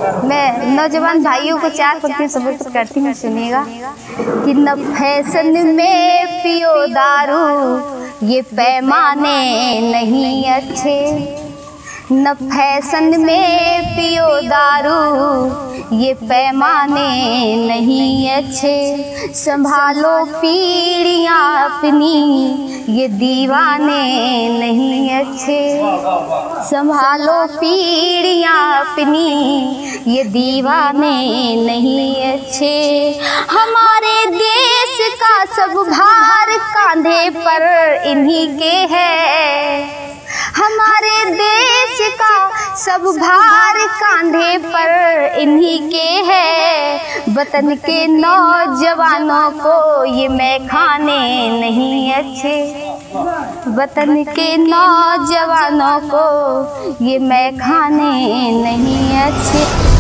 मैं नौजवान भाइयों को 4 पंक्तियां समर्पित करती हूँ, सुनिएगा। कि न फैशन में पियो दारू, ये पैमाने नहीं अच्छे। न फैशन में पियो दारू, ये पैमाने नहीं अच्छे। संभालो पीढ़ियाँ अपनी, ये दीवाने नहीं अच्छे। संभालो पीढ़ियाँ अपनी, ये दीवाने नहीं अच्छे। हमारे देश का सब भार कांधे पर इन्हीं के है। हमारे देश का सब भार कांधे पर इन्हीं के है। वतन के नौजवानों को ये मैखाने नहीं अच्छे। वतन के नौजवानों को ये मैखाने नहीं अच्छे।